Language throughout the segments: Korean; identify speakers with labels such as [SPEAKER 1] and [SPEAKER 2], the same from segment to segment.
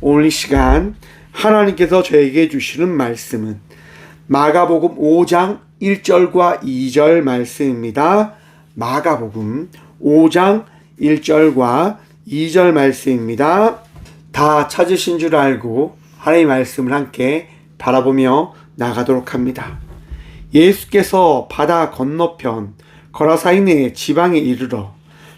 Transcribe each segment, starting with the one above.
[SPEAKER 1] 오늘 이 시간 하나님께서 저에게 주시는 말씀은 마가복음 5장 1절과 2절 말씀입니다. 마가복음 5장 1절과 2절 말씀입니다. 다 찾으신 줄 알고 하나님의 말씀을 함께 바라보며 나가도록 합니다. 예수께서 바다 건너편 거라사인의 지방에 이르러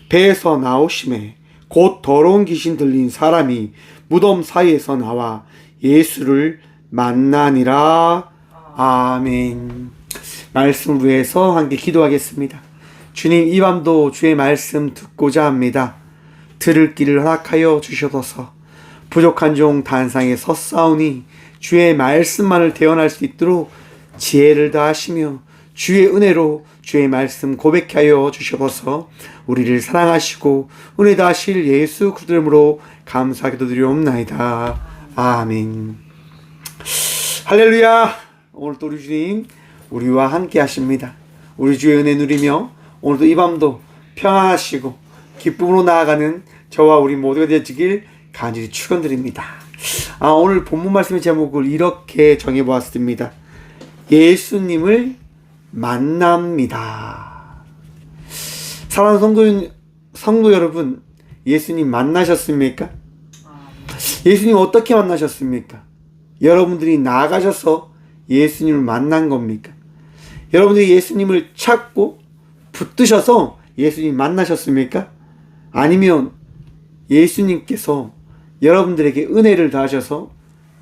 [SPEAKER 1] 배에서 나오심에 곧 더러운 귀신 들린 사람이 무덤 사이에서 나와 예수를 만나니라. 아멘. 말씀을 위해서 함께 기도하겠습니다. 주님, 이 밤도 주의 말씀 듣고자 합니다. 들을 길을 허락하여 주셔서 부족한 종 단상에 섰사오니 주의 말씀만을 대언할 수 있도록 지혜를 다하시며 주의 은혜로 주의 말씀 고백하여 주셔서 우리를 사랑하시고 은혜 다하실 예수 그리스도 이름으로 감사하게 드리옵나이다. 아멘. 할렐루야. 오늘 또 우리 주님 우리와 함께 하십니다. 우리 주의 은혜 누리며 오늘도 이 밤도 평안하시고 기쁨으로 나아가는 저와 우리 모두가 되어지길 간절히 축원드립니다. 오늘 본문 말씀의 제목을 이렇게 정해보았습니다. 예수님을 만납니다. 사랑하는 성도 여러분, 예수님 만나셨습니까? 예수님 어떻게 만나셨습니까? 여러분들이 나아가셔서 예수님을 만난 겁니까? 여러분들이 예수님을 찾고 붙드셔서 예수님 만나셨습니까? 아니면 예수님께서 여러분들에게 은혜를 다하셔서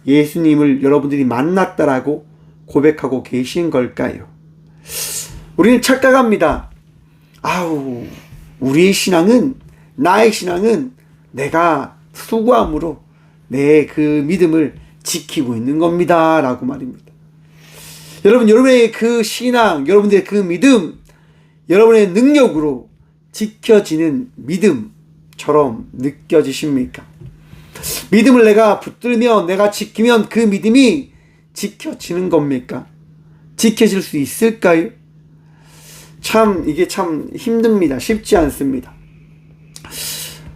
[SPEAKER 1] 예수님을 여러분들이 만났다라고 고백하고 계신 걸까요? 우리는 착각합니다. 우리의 신앙은, 나의 신앙은 내가 수고함으로 내 그 믿음을 지키고 있는 겁니다 라고 말입니다. 여러분, 여러분의 그 신앙, 여러분들의 그 믿음, 여러분의 능력으로 지켜지는 믿음처럼 느껴지십니까? 믿음을 내가 붙들면, 내가 지키면 그 믿음이 지켜지는 겁니까? 지켜질 수 있을까요? 이게 참 힘듭니다. 쉽지 않습니다.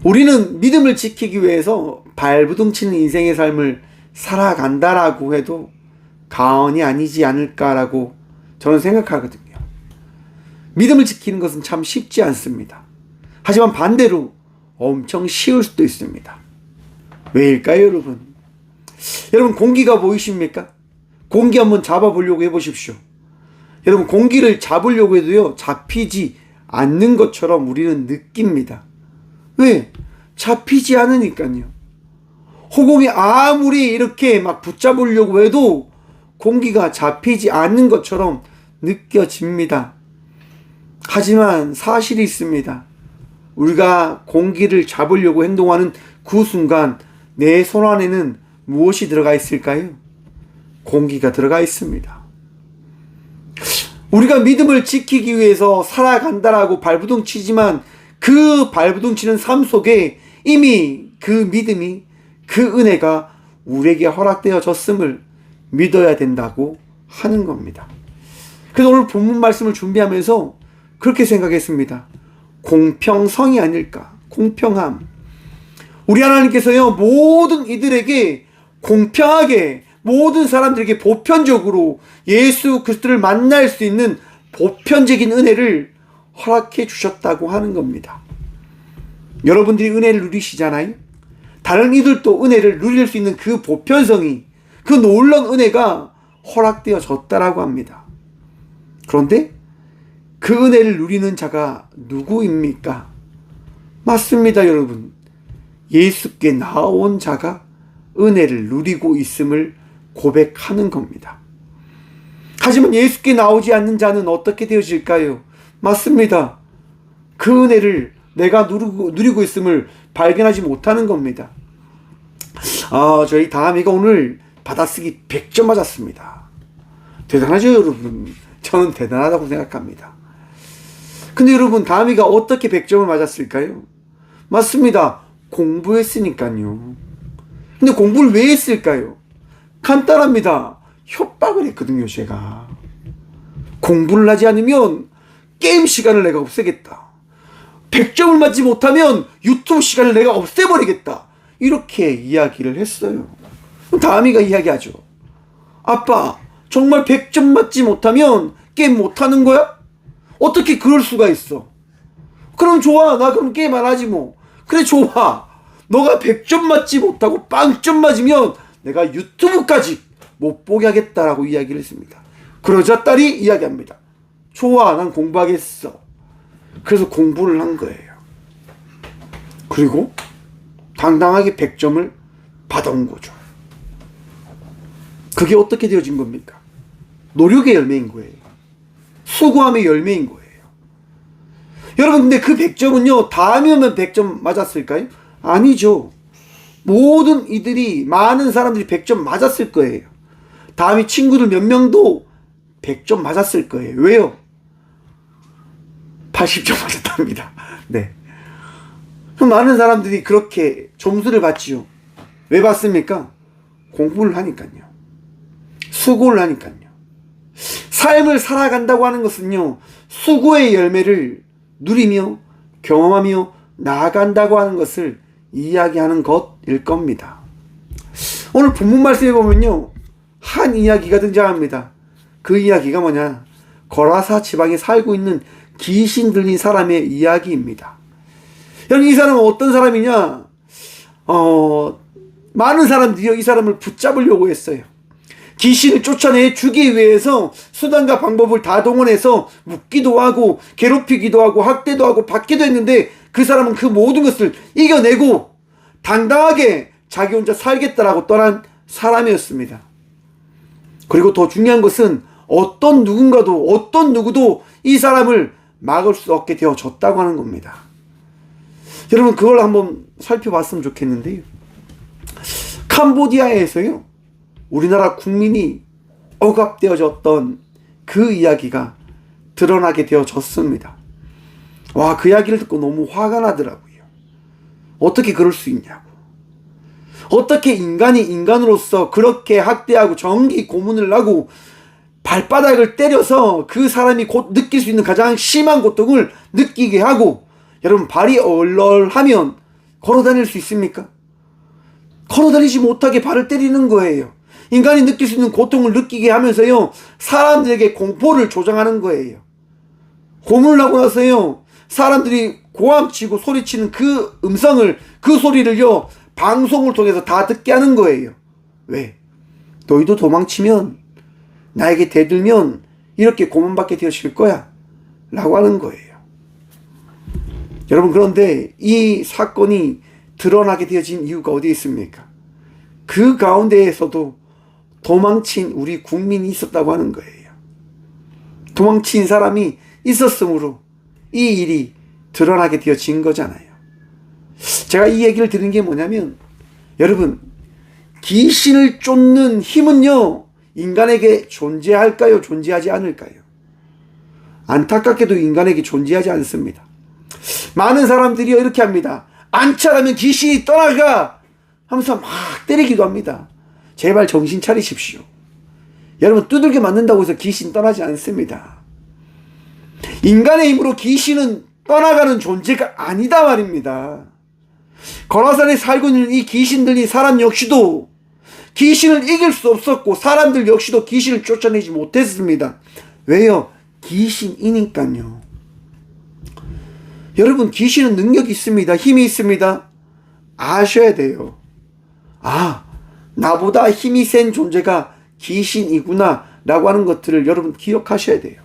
[SPEAKER 1] 우리는 믿음을 지키기 위해서 발부둥치는 인생의 삶을 살아간다라고 해도 과언이 아니지 않을까라고 저는 생각하거든요. 믿음을 지키는 것은 참 쉽지 않습니다. 하지만 반대로 엄청 쉬울 수도 있습니다. 왜일까요, 여러분? 여러분, 공기가 보이십니까? 공기 한번 잡아보려고 해보십시오. 여러분, 공기를 잡으려고 해도요, 잡히지 않는 것처럼 우리는 느낍니다. 왜? 잡히지 않으니까요. 호공이 아무리 이렇게 막 붙잡으려고 해도 공기가 잡히지 않는 것처럼 느껴집니다. 하지만 사실이 있습니다. 우리가 공기를 잡으려고 행동하는 그 순간 내 손 안에는 무엇이 들어가 있을까요? 공기가 들어가 있습니다. 우리가 믿음을 지키기 위해서 살아간다라고 발부둥치지만 그 발부둥치는 삶 속에 이미 그 믿음이, 그 은혜가 우리에게 허락되어졌음을 믿어야 된다고 하는 겁니다. 그래서 오늘 본문 말씀을 준비하면서 그렇게 생각했습니다. 공평성이 아닐까? 공평함. 우리 하나님께서요, 모든 이들에게 공평하게, 모든 사람들에게 보편적으로 예수 그리스도를 만날 수 있는 보편적인 은혜를 허락해 주셨다고 하는 겁니다. 여러분들이 은혜를 누리시잖아요. 다른 이들도 은혜를 누릴 수 있는 그 보편성이, 그 놀라운 은혜가 허락되어졌다라고 합니다. 그런데 그 은혜를 누리는 자가 누구입니까? 맞습니다, 여러분. 예수께 나온 자가 은혜를 누리고 있음을 고백하는 겁니다. 하지만 예수께 나오지 않는 자는 어떻게 되어질까요? 맞습니다. 그 은혜를 내가 누리고 있음을 발견하지 못하는 겁니다. 저희 다미가 오늘 받아쓰기 100점 맞았습니다. 대단하죠, 여러분? 저는 대단하다고 생각합니다. 근데 여러분, 다미가 어떻게 100점을 맞았을까요? 맞습니다. 공부했으니까요. 근데 공부를 왜 했을까요? 간단합니다. 협박을 했거든요, 제가. 공부를 하지 않으면 게임 시간을 내가 없애겠다. 100점을 맞지 못하면 유튜브 시간을 내가 없애버리겠다. 이렇게 이야기를 했어요. 다음이가 이야기하죠. 아빠, 정말 100점 맞지 못하면 게임 못하는 거야? 어떻게 그럴 수가 있어? 그럼 좋아. 나 그럼 게임 안 하지 뭐. 그래, 좋아. 너가 100점 맞지 못하고 빵점 맞으면 내가 유튜브까지 못 보게 하겠다라고 이야기를 했습니다. 그러자 딸이 이야기합니다. 좋아, 난 공부하겠어. 그래서 공부를 한 거예요. 그리고 당당하게 100점을 받아온 거죠. 그게 어떻게 되어진 겁니까? 노력의 열매인 거예요. 수고함의 열매인 거예요. 여러분, 근데 그 100점은요, 다음에 오면 100점 맞았을까요? 아니죠. 모든 이들이, 많은 사람들이 100점 맞았을 거예요. 다음에 친구들 몇 명도 100점 맞았을 거예요. 왜요? 80점 맞았답니다. 네. 많은 사람들이 그렇게 점수를 받지요. 왜 받습니까? 공부를 하니까요. 수고를 하니까요. 삶을 살아간다고 하는 것은요, 수고의 열매를 누리며 경험하며 나아간다고 하는 것을 이야기하는 것일 겁니다. 오늘 본문 말씀에 보면요, 한 이야기가 등장합니다. 그 이야기가 뭐냐? 거라사 지방에 살고 있는 귀신 들린 사람의 이야기입니다. 여러분, 이 사람은 어떤 사람이냐? 많은 사람들이 이 사람을 붙잡으려고 했어요. 귀신을 쫓아내 주기 위해서 수단과 방법을 다 동원해서 묶기도 하고 괴롭히기도 하고 학대도 하고 받기도 했는데, 그 사람은 그 모든 것을 이겨내고 당당하게 자기 혼자 살겠다라고 떠난 사람이었습니다. 그리고 더 중요한 것은 어떤 누구도 이 사람을 막을 수 없게 되어졌다고 하는 겁니다. 여러분, 그걸 한번 살펴봤으면 좋겠는데요. 캄보디아에서요, 우리나라 국민이 억압되어졌던 그 이야기가 드러나게 되어졌습니다. 와, 그 이야기를 듣고 너무 화가 나더라고요. 어떻게 그럴 수 있냐고. 어떻게 인간이 인간으로서 그렇게 학대하고 전기 고문을 하고 발바닥을 때려서 그 사람이 곧 느낄 수 있는 가장 심한 고통을 느끼게 하고, 여러분, 발이 얼얼하면 걸어다닐 수 있습니까? 걸어다니지 못하게 발을 때리는 거예요. 인간이 느낄 수 있는 고통을 느끼게 하면서요, 사람들에게 공포를 조장하는 거예요. 고문을 하고 나서요, 사람들이 고함치고 소리치는 그 음성을, 그 소리를요, 방송을 통해서 다 듣게 하는 거예요. 왜? 너희도 도망치면, 나에게 대들면 이렇게 고문받게 되어질 거야 라고 하는 거예요. 여러분, 그런데 이 사건이 드러나게 되어진 이유가 어디에 있습니까? 그 가운데에서도 도망친 우리 국민이 있었다고 하는 거예요. 도망친 사람이 있었으므로 이 일이 드러나게 되어진 거잖아요. 제가 이 얘기를 드린 게 뭐냐면, 여러분, 귀신을 쫓는 힘은요, 인간에게 존재할까요? 존재하지 않을까요? 안타깝게도 인간에게 존재하지 않습니다. 많은 사람들이 이렇게 합니다. 안 차라면 귀신이 떠나가 하면서 막 때리기도 합니다. 제발 정신 차리십시오. 여러분, 두들겨 맞는다고 해서 귀신 떠나지 않습니다. 인간의 힘으로 귀신은 떠나가는 존재가 아니다 말입니다. 거라산에 살고 있는 이 귀신 들린 사람 역시도 귀신을 이길 수 없었고, 사람들 역시도 귀신을 쫓아내지 못했습니다. 왜요? 귀신이니까요. 여러분, 귀신은 능력이 있습니다. 힘이 있습니다. 아셔야 돼요. 아, 나보다 힘이 센 존재가 귀신이구나 라고 하는 것들을 여러분 기억하셔야 돼요.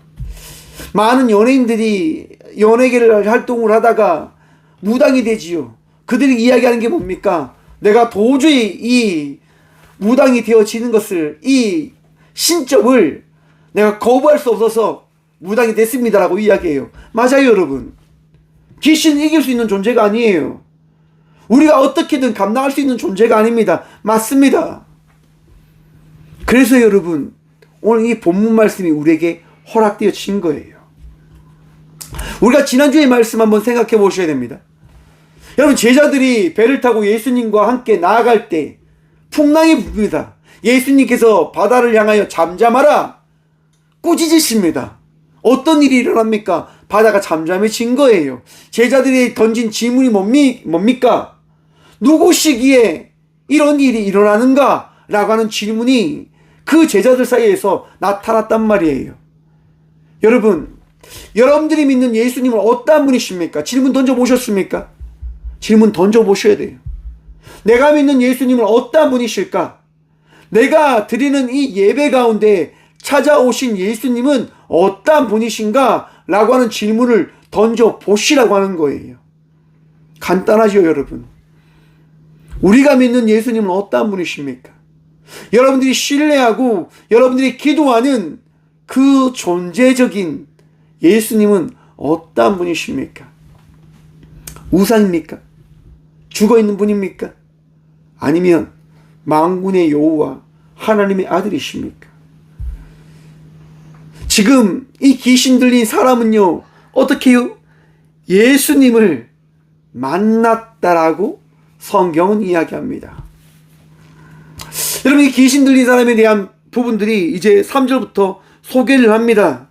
[SPEAKER 1] 많은 연예인들이 연예계를 활동을 하다가 무당이 되지요. 그들이 이야기하는 게 뭡니까? 내가 도저히 이 무당이 되어지는 것을, 이 신점을 내가 거부할 수 없어서 무당이 됐습니다라고 이야기해요. 맞아요, 여러분. 귀신 이길 수 있는 존재가 아니에요. 우리가 어떻게든 감당할 수 있는 존재가 아닙니다. 맞습니다. 그래서 여러분, 오늘 이 본문 말씀이 우리에게 허락되어진 거예요. 우리가 지난주의 말씀 한번 생각해 보셔야 됩니다. 여러분, 제자들이 배를 타고 예수님과 함께 나아갈 때 풍랑이 붑니다. 예수님께서 바다를 향하여 잠잠하라 꾸짖으십니다. 어떤 일이 일어납니까? 바다가 잠잠해진 거예요. 제자들이 던진 질문이 뭡니까? 누구시기에 이런 일이 일어나는가? 라고 하는 질문이 그 제자들 사이에서 나타났단 말이에요. 여러분, 여러분들이 믿는 예수님은 어떠한 분이십니까? 질문 던져보셨습니까? 질문 던져보셔야 돼요. 내가 믿는 예수님은 어떠한 분이실까? 내가 드리는 이 예배 가운데 찾아오신 예수님은 어떠한 분이신가? 라고 하는 질문을 던져보시라고 하는 거예요. 간단하죠, 여러분. 우리가 믿는 예수님은 어떠한 분이십니까? 여러분들이 신뢰하고 여러분들이 기도하는 그 존재적인 예수님은 어떠한 분이십니까? 우상입니까? 죽어있는 분입니까? 아니면 만군의 여호와 하나님의 아들이십니까? 지금 이 귀신 들린 사람은요, 어떻게 해요? 예수님을 만났다라고 성경은 이야기합니다. 여러분, 이 귀신 들린 사람에 대한 부분들이 이제 3절부터 소개를 합니다.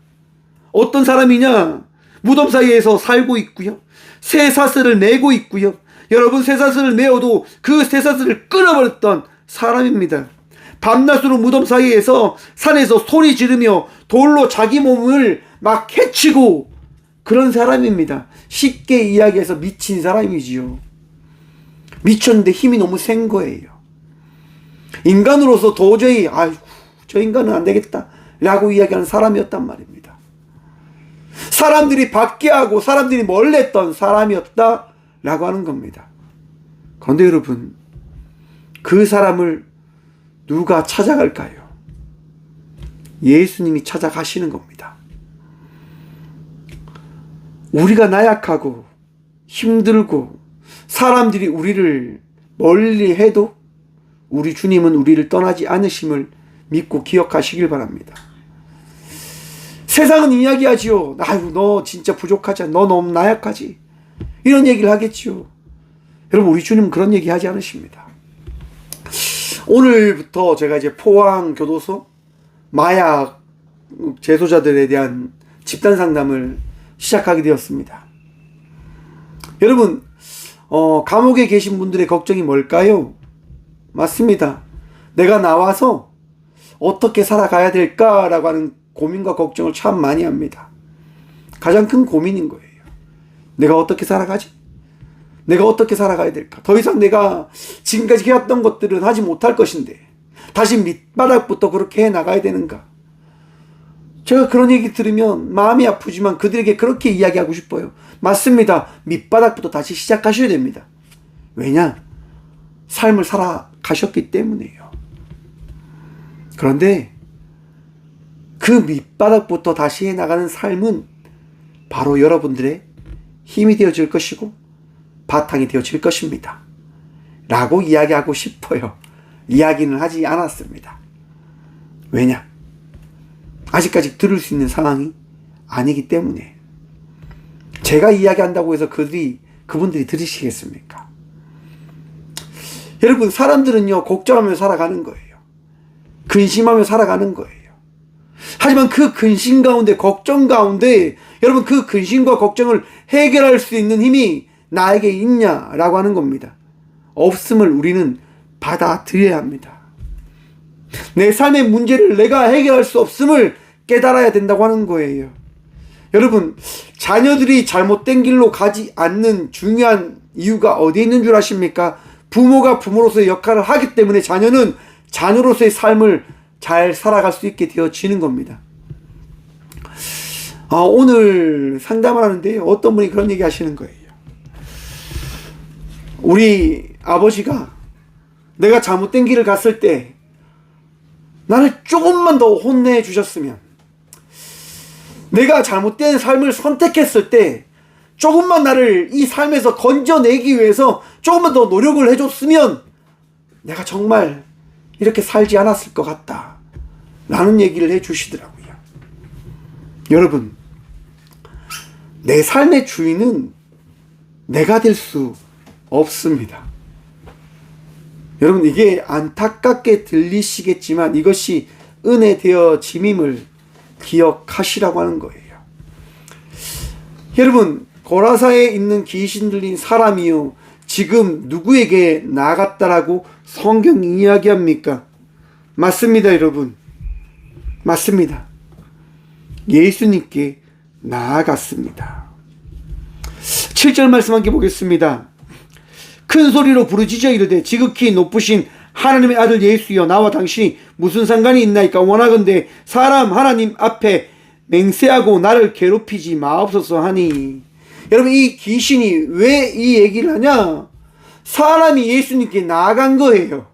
[SPEAKER 1] 어떤 사람이냐? 무덤 사이에서 살고 있고요. 쇠사슬을 메고 있고요. 여러분, 쇠사슬을 메어도 그 쇠사슬을 끊어버렸던 사람입니다. 밤낮으로 무덤 사이에서 산에서 소리 지르며 돌로 자기 몸을 막 해치고 그런 사람입니다. 쉽게 이야기해서 미친 사람이지요. 미쳤는데 힘이 너무 센 거예요. 인간으로서 도저히 아이고 저 인간은 안 되겠다 라고 이야기하는 사람이었단 말입니다. 사람들이 박해하고 사람들이 멀랬던 사람이었다 라고 하는 겁니다. 그런데 여러분, 그 사람을 누가 찾아갈까요? 예수님이 찾아가시는 겁니다. 우리가 나약하고 힘들고 사람들이 우리를 멀리 해도 우리 주님은 우리를 떠나지 않으심을 믿고 기억하시길 바랍니다. 세상은 이야기하지요. 아유, 너 진짜 부족하지, 너 너무 나약하지, 이런 얘기를 하겠지요. 여러분, 우리 주님은 그런 얘기 하지 않으십니다. 오늘부터 제가 이제 포항 교도소 마약 재소자들에 대한 집단 상담을 시작하게 되었습니다. 여러분, 감옥에 계신 분들의 걱정이 뭘까요? 맞습니다. 내가 나와서 어떻게 살아가야 될까라고 하는 고민과 걱정을 참 많이 합니다. 가장 큰 고민인 거예요. 내가 어떻게 살아가지? 내가 어떻게 살아가야 될까? 더 이상 내가 지금까지 해왔던 것들은 하지 못할 것인데 다시 밑바닥부터 그렇게 해나가야 되는가? 제가 그런 얘기 들으면 마음이 아프지만 그들에게 그렇게 이야기하고 싶어요. 맞습니다. 밑바닥부터 다시 시작하셔야 됩니다. 왜냐? 삶을 살아가셨기 때문이에요. 그런데 그 밑바닥부터 다시 해나가는 삶은 바로 여러분들의 힘이 되어질 것이고 바탕이 되어질 것입니다. 라고 이야기하고 싶어요. 이야기는 하지 않았습니다. 왜냐? 아직까지 들을 수 있는 상황이 아니기 때문에. 제가 이야기한다고 해서 그분들이 들으시겠습니까? 여러분, 사람들은요, 걱정하며 살아가는 거예요. 근심하며 살아가는 거예요. 하지만 그 근심 가운데, 걱정 가운데, 여러분, 그 근심과 걱정을 해결할 수 있는 힘이 나에게 있냐라고 하는 겁니다. 없음을 우리는 받아들여야 합니다. 내 삶의 문제를 내가 해결할 수 없음을 깨달아야 된다고 하는 거예요. 여러분, 자녀들이 잘못된 길로 가지 않는 중요한 이유가 어디에 있는 줄 아십니까? 부모가 부모로서의 역할을 하기 때문에 자녀는 자녀로서의 삶을 잘 살아갈 수 있게 되어지는 겁니다. 오늘 상담을 하는데 어떤 분이 그런 얘기 하시는 거예요. 우리 아버지가 내가 잘못된 길을 갔을 때 나를 조금만 더 혼내 주셨으면, 내가 잘못된 삶을 선택했을 때 조금만 나를 이 삶에서 건져내기 위해서 조금만 더 노력을 해줬으면 내가 정말 이렇게 살지 않았을 것 같다 라는 얘기를 해주시더라고요. 여러분, 내 삶의 주인은 내가 될 수 없습니다. 여러분, 이게 안타깝게 들리시겠지만 이것이 은혜 되어짐임을 기억하시라고 하는 거예요. 여러분, 고라사에 있는 귀신 들린 사람이요, 지금 누구에게 나아갔다라고 성경이 이야기합니까? 맞습니다, 여러분. 맞습니다. 예수님께 나아갔습니다. 7절 말씀 함께 보겠습니다. 큰 소리로 부르짖어 이르되 지극히 높으신 하나님의 아들 예수여, 나와 당신이 무슨 상관이 있나이까? 원하건대 사람 하나님 앞에 맹세하고 나를 괴롭히지 마옵소서 하니. 여러분, 이 귀신이 왜 이 얘기를 하냐? 사람이 예수님께 나아간 거예요.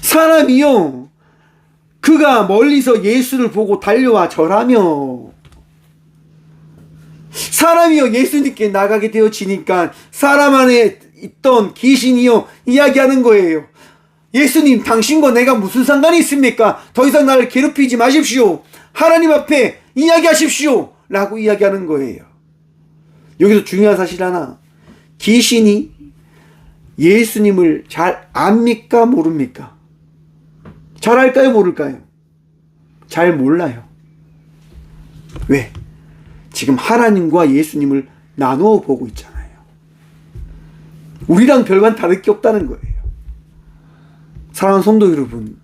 [SPEAKER 1] 사람이요, 그가 멀리서 예수를 보고 달려와 절하며, 사람이요 예수님께 나가게 되어지니까 사람 안에 있던 귀신이요 이야기하는 거예요. 예수님, 당신과 내가 무슨 상관이 있습니까? 더 이상 나를 괴롭히지 마십시오. 하나님 앞에 이야기하십시오 라고 이야기하는 거예요. 여기서 중요한 사실 하나, 귀신이 예수님을 잘 압니까 모릅니까? 잘 알까요 모를까요? 잘 몰라요. 왜? 지금 하나님과 예수님을 나누어 보고 있잖아요. 우리랑 별반 다를 게 없다는 거예요. 사랑하는 성도 여러분,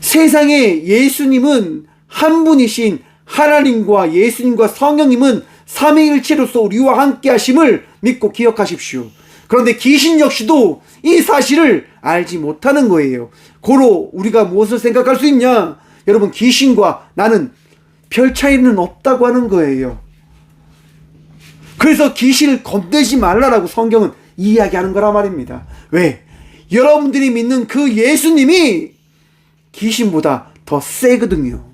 [SPEAKER 1] 세상에 예수님은 한 분이신 하나님과 예수님과 성령님은 삼위일체로서 우리와 함께 하심을 믿고 기억하십시오. 그런데 귀신 역시도 이 사실을 알지 못하는 거예요. 고로 우리가 무엇을 생각할 수 있냐? 여러분, 귀신과 나는 별 차이는 없다고 하는 거예요. 그래서 귀신을 겁내지 말라라고 성경은 이야기하는 거란 말입니다. 왜? 여러분들이 믿는 그 예수님이 귀신보다 더 세거든요.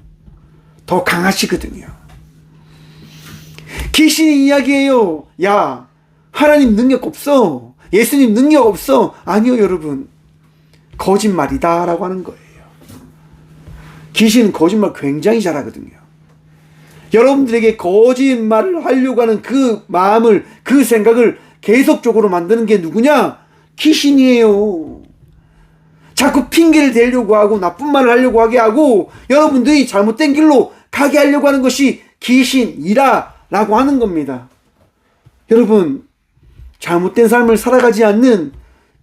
[SPEAKER 1] 더 강하시거든요. 귀신이 이야기해요. 야, 하나님 능력 없어. 예수님 능력 없어. 아니요, 여러분. 거짓말이다 라고 하는 거예요. 귀신은 거짓말 굉장히 잘하거든요. 여러분들에게 거짓말을 하려고 하는 그 마음을, 그 생각을 계속적으로 만드는 게 누구냐? 귀신이에요. 자꾸 핑계를 대려고 하고 나쁜 말을 하려고 하게 하고 여러분들이 잘못된 길로 가게 하려고 하는 것이 귀신이라 라고 하는 겁니다. 여러분, 잘못된 삶을 살아가지 않는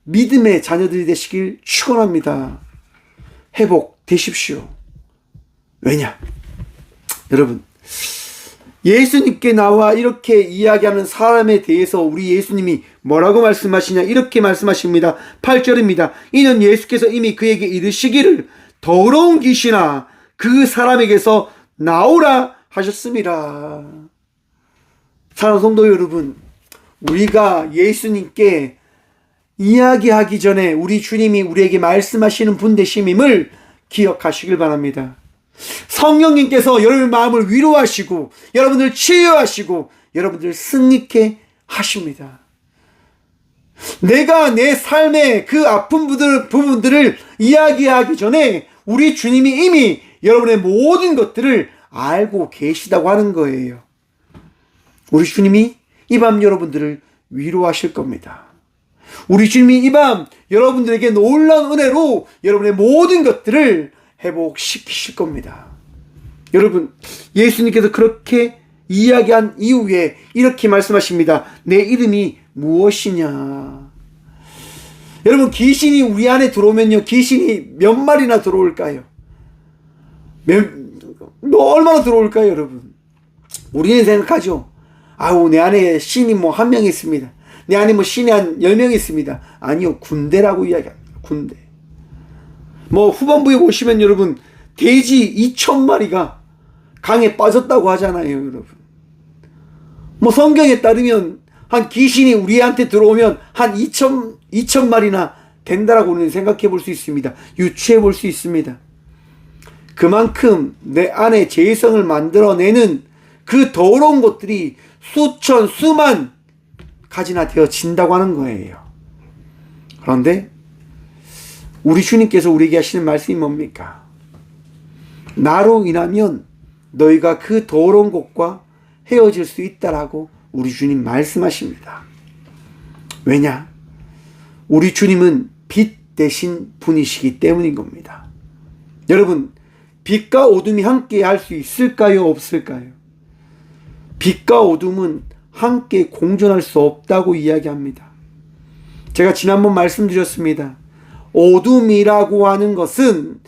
[SPEAKER 1] 믿음의 자녀들이 되시길 축원합니다. 회복되십시오. 왜냐? 여러분, 예수님께 나와 이렇게 이야기하는 사람에 대해서 우리 예수님이 뭐라고 말씀하시냐? 이렇게 말씀하십니다. 8절입니다. 이는 예수께서 이미 그에게 이르시기를 더러운 귀신아 그 사람에게서 나오라 하셨습니다. 사랑하는 성도 여러분, 우리가 예수님께 이야기하기 전에 우리 주님이 우리에게 말씀하시는 분 되심임을 기억하시길 바랍니다. 성령님께서 여러분의 마음을 위로하시고 여러분을 치유하시고 여러분들을 승리케 하십니다. 내가 내 삶의 그 아픈 부분들을 이야기하기 전에 우리 주님이 이미 여러분의 모든 것들을 알고 계시다고 하는 거예요. 우리 주님이 이 밤 여러분들을 위로하실 겁니다. 우리 주님이 이 밤 여러분들에게 놀라운 은혜로 여러분의 모든 것들을 회복시키실 겁니다. 여러분, 예수님께서 그렇게 이야기한 이후에 이렇게 말씀하십니다. 내 이름이 무엇이냐? 여러분, 귀신이 우리 안에 들어오면요, 귀신이 몇 마리나 들어올까요? 얼마나 들어올까요, 여러분? 우리는 생각하죠. 아우, 내 안에 신이 뭐 한 명 있습니다. 내 안에 뭐 신이 한 10명 있습니다. 아니요, 군대라고 이야기합니다. 군대. 뭐 후반부에 보시면 여러분, 돼지 2,000마리가 강에 빠졌다고 하잖아요, 여러분. 뭐 성경에 따르면 한 귀신이 우리한테 들어오면 한 2,000마리나 된다라고 우리는 생각해 볼 수 있습니다. 유추해 볼 수 있습니다. 그만큼 내 안에 죄성을 만들어내는 그 더러운 것들이 수천, 수만 가지나 되어진다고 하는 거예요. 그런데 우리 주님께서 우리에게 하시는 말씀이 뭡니까? 나로 인하면 너희가 그 더러운 것과 헤어질 수 있다라고 우리 주님 말씀하십니다. 왜냐? 우리 주님은 빛 대신 분이시기 때문인 겁니다. 여러분, 빛과 어둠이 함께 할 수 있을까요? 없을까요? 빛과 어둠은 함께 공존할 수 없다고 이야기합니다. 제가 지난번 말씀드렸습니다. 어둠이라고 하는 것은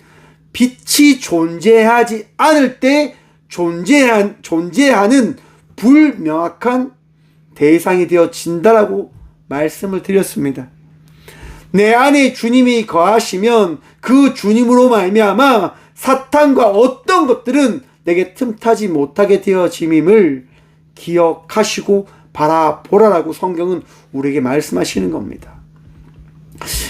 [SPEAKER 1] 빛이 존재하지 않을 때 존재하는 불명확한 대상이 되어진다라고 말씀을 드렸습니다. 내 안에 주님이 거하시면 그 주님으로 말미암아 사탄과 어떤 것들은 내게 틈타지 못하게 되어짐임을 기억하시고 바라보라라고 성경은 우리에게 말씀하시는 겁니다.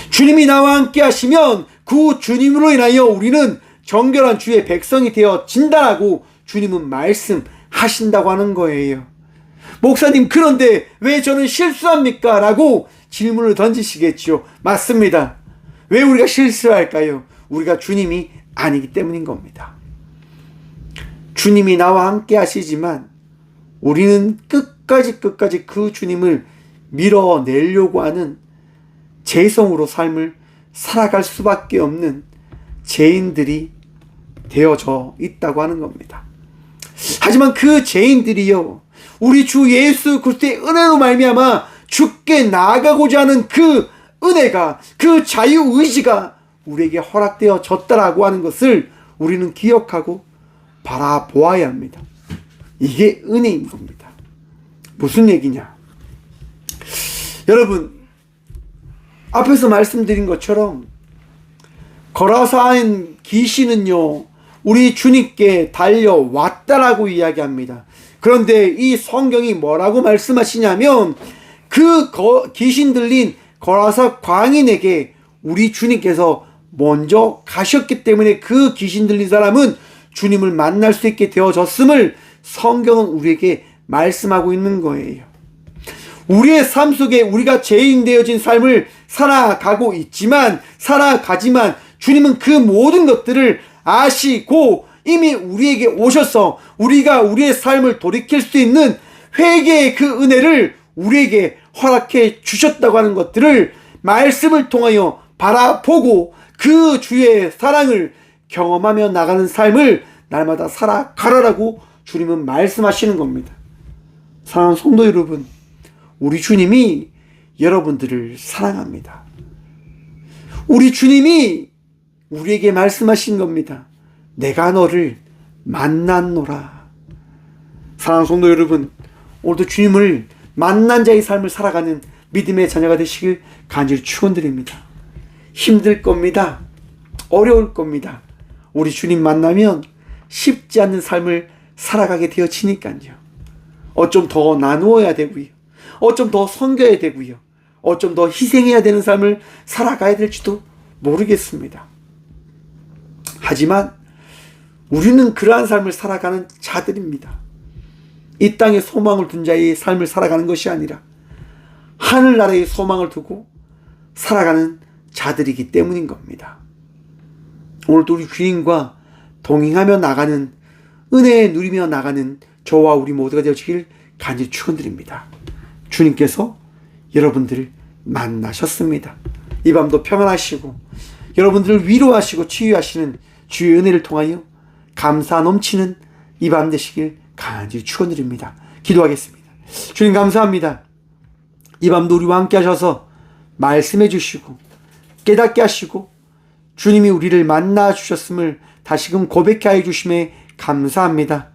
[SPEAKER 1] 주님이 나와 함께 하시면 그 주님으로 인하여 우리는 정결한 주의 백성이 되어진다라고 주님은 말씀하신다고 하는 거예요. 목사님, 그런데 왜 저는 실수합니까? 라고 질문을 던지시겠죠. 맞습니다. 왜 우리가 실수할까요? 우리가 주님이 아니기 때문인 겁니다. 주님이 나와 함께 하시지만 우리는 끝까지 그 주님을 밀어내려고 하는 죄성으로 삶을 살아갈 수밖에 없는 죄인들이 되어져 있다고 하는 겁니다. 하지만 그 죄인들이요, 우리 주 예수 그리스도의 은혜로 말미암아 주께 나아가고자 하는 그 은혜가, 그 자유의지가 우리에게 허락되어졌다라고 하는 것을 우리는 기억하고 바라보아야 합니다. 이게 은혜인 겁니다. 무슨 얘기냐? 여러분, 앞에서 말씀드린 것처럼 거라사인 귀신은요, 우리 주님께 달려왔다라고 이야기합니다. 그런데 이 성경이 뭐라고 말씀하시냐면 그 귀신 들린 거라사 광인에게 우리 주님께서 먼저 가셨기 때문에 그 귀신 들린 사람은 주님을 만날 수 있게 되어졌음을 성경은 우리에게 말씀하고 있는 거예요. 우리의 삶 속에 우리가 죄인 되어진 삶을 살아가지만 주님은 그 모든 것들을 아시고 이미 우리에게 오셔서 우리가 우리의 삶을 돌이킬 수 있는 회개의 그 은혜를 우리에게 허락해 주셨다고 하는 것들을 말씀을 통하여 바라보고 그 주의 사랑을 경험하며 나가는 삶을 날마다 살아가라라고 주님은 말씀하시는 겁니다. 사랑하는 성도 여러분, 우리 주님이 여러분들을 사랑합니다. 우리 주님이 우리에게 말씀하신 겁니다. 내가 너를 만났노라. 사랑하는 성도 여러분, 오늘도 주님을 만난 자의 삶을 살아가는 믿음의 자녀가 되시길 간절히 축원드립니다. 힘들 겁니다. 어려울 겁니다. 우리 주님 만나면 쉽지 않는 삶을 살아가게 되어지니까요. 어쩜 더 나누어야 되고요. 어쩜 더 섬겨야 되고요. 어쩜 더 희생해야 되는 삶을 살아가야 될지도 모르겠습니다. 하지만 우리는 그러한 삶을 살아가는 자들입니다. 이 땅에 소망을 둔 자의 삶을 살아가는 것이 아니라 하늘나라의 소망을 두고 살아가는 자들이기 때문인 겁니다. 오늘도 우리 주님과 동행하며 나가는, 은혜에 누리며 나가는 저와 우리 모두가 되어지길 간절히 축원드립니다. 주님께서 여러분들을 만나셨습니다. 이 밤도 평안하시고 여러분들을 위로하시고 치유하시는 주의 은혜를 통하여 감사 넘치는 이 밤 되시길 간절히 축원드립니다. 기도하겠습니다. 주님 감사합니다. 이 밤도 우리와 함께 하셔서 말씀해 주시고 깨닫게 하시고 주님이 우리를 만나 주셨음을 다시금 고백하여 주심에 감사합니다.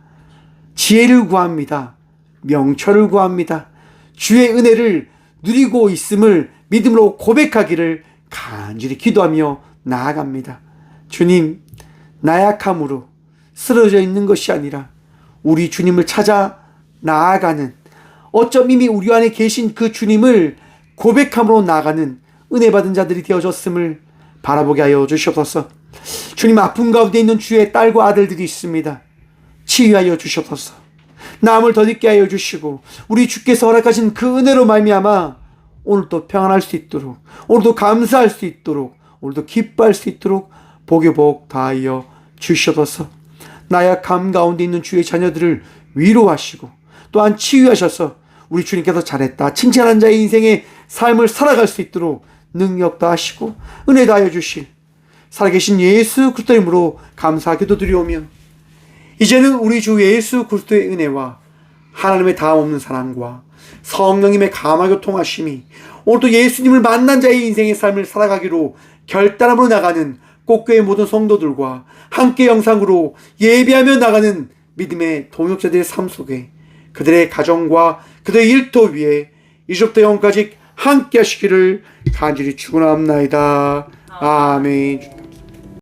[SPEAKER 1] 지혜를 구합니다. 명철을 구합니다. 주의 은혜를 누리고 있음을 믿음으로 고백하기를 간절히 기도하며 나아갑니다. 주님, 나약함으로 쓰러져 있는 것이 아니라 우리 주님을 찾아 나아가는, 어쩜 이미 우리 안에 계신 그 주님을 고백함으로 나아가는 은혜 받은 자들이 되어졌음을 바라보게 하여 주시옵소서. 주님, 아픔 가운데 있는 주의 딸과 아들들이 있습니다. 치유하여 주시옵소서. 나음을 더듬게 하여 주시고 우리 주께서 허락하신 그 은혜로 말미암아 오늘도 평안할 수 있도록, 오늘도 감사할 수 있도록, 오늘도 기뻐할 수 있도록 복의 복 다하여 주시옵소서. 나약함 가운데 있는 주의 자녀들을 위로하시고 또한 치유하셔서 우리 주님께서 잘했다 칭찬한 자의 인생의 삶을 살아갈 수 있도록 능력 다하시고 은혜 다하여 주실 살아계신 예수 그리스도의 이름으로 감사 기도드리오며, 이제는 우리 주 예수 그리스도의 은혜와 하나님의 다함없는 사랑과 성령님의 감화 교통하심이 오늘도 예수님을 만난 자의 인생의 삶을 살아가기로 결단함으로 나가는 꽃교회 모든 성도들과 함께 영상으로 예배하며 나가는 믿음의 동역자들의 삶 속에 그들의 가정과 그들의 일터 위에 이제부터 영원까지 함께 하시기를 간절히 축원합나이다. 아멘.